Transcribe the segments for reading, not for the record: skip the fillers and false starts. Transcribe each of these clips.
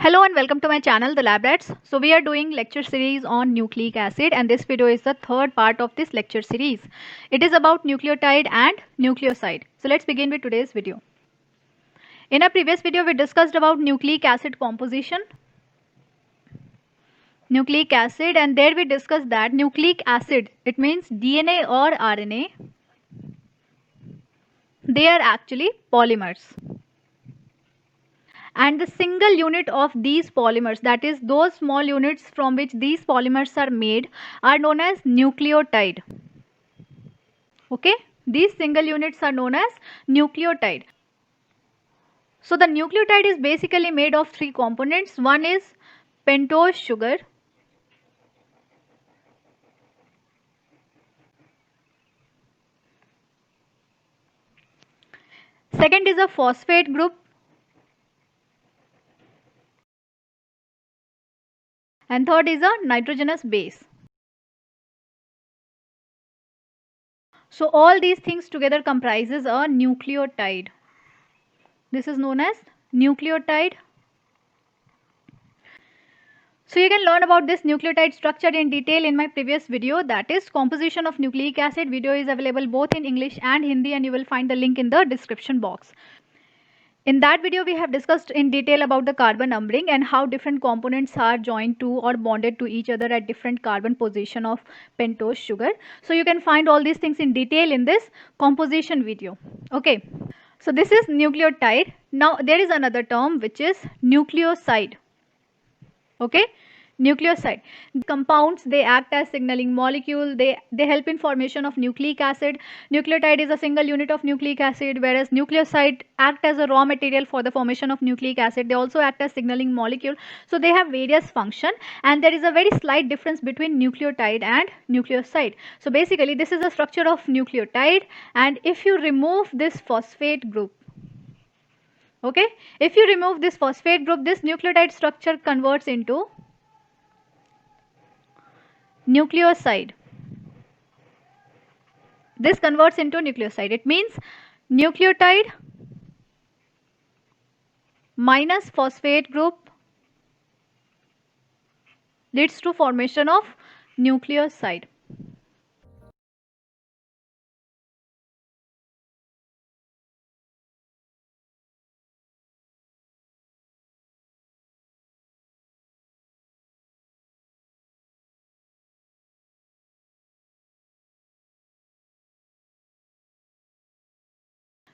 Hello and welcome to my channel, The Lab Rats. So we are doing lecture series on nucleic acid, and this video is the third part of this lecture series. It is about nucleotide and nucleoside. So let's begin with today's video. In our previous video, we discussed about nucleic acid composition, and there we discussed that nucleic acid, it means DNA or RNA, they are actually polymers. And the single unit of these polymers, that is those small units from which these polymers are made, are known as nucleotide. Okay, these single units are known as nucleotide. So the nucleotide is basically made of three components. One is pentose sugar, second is a phosphate group, and third is a nitrogenous base. So all these things together comprises a nucleotide. This is known as nucleotide. So you can learn about this nucleotide structure in detail in my previous video, that is composition of nucleic acid. Video is available both in English and Hindi, and you will find the link in the description box. In that video, we have discussed in detail about the carbon numbering and how different components are joined to or bonded to each other at different carbon position of pentose sugar. So you can find all these things in detail in this composition video. Okay. So this is nucleotide. Now there is another term which is nucleoside. Okay, nucleoside. Compounds, they act as signaling molecule. They help in formation of nucleic acid. Nucleotide is a single unit of nucleic acid, whereas nucleoside act as a raw material for the formation of nucleic acid. They also act as signaling molecule. So they have various function, and there is a very slight difference between nucleotide and nucleoside. So basically this is the structure of nucleotide, and if you remove this phosphate group, okay, if you remove this phosphate group, this nucleotide structure converts into nucleoside. This converts into nucleoside. It means nucleotide minus phosphate group leads to formation of nucleoside.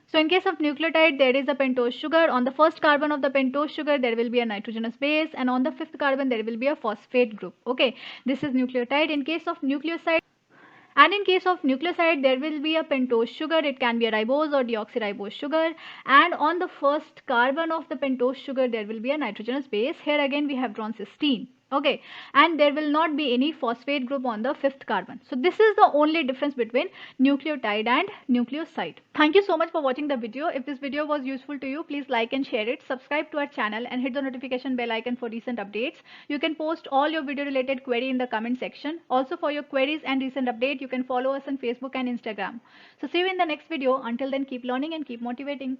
So in case of nucleotide, there is a pentose sugar. On the first carbon of the pentose sugar, there will be a nitrogenous base, and on the fifth carbon, there will be a phosphate group. Okay, this is nucleotide. In case of nucleoside, and in case of nucleoside, there will be a pentose sugar. It can be a ribose or deoxyribose sugar. And on the first carbon of the pentose sugar, there will be a nitrogenous base. Here again, we have drawn cysteine. Okay, and there will not be any phosphate group on the fifth carbon. So this is the only difference between nucleotide and nucleoside. Thank you so much for watching the video. If this video was useful to you, please like and share it. Subscribe to our channel and hit the notification bell icon for recent updates. You can post all your video related query in the comment section. Also, for your queries and recent update, you can follow us on Facebook and Instagram. So see you in the next video. Until then, keep learning and keep motivating.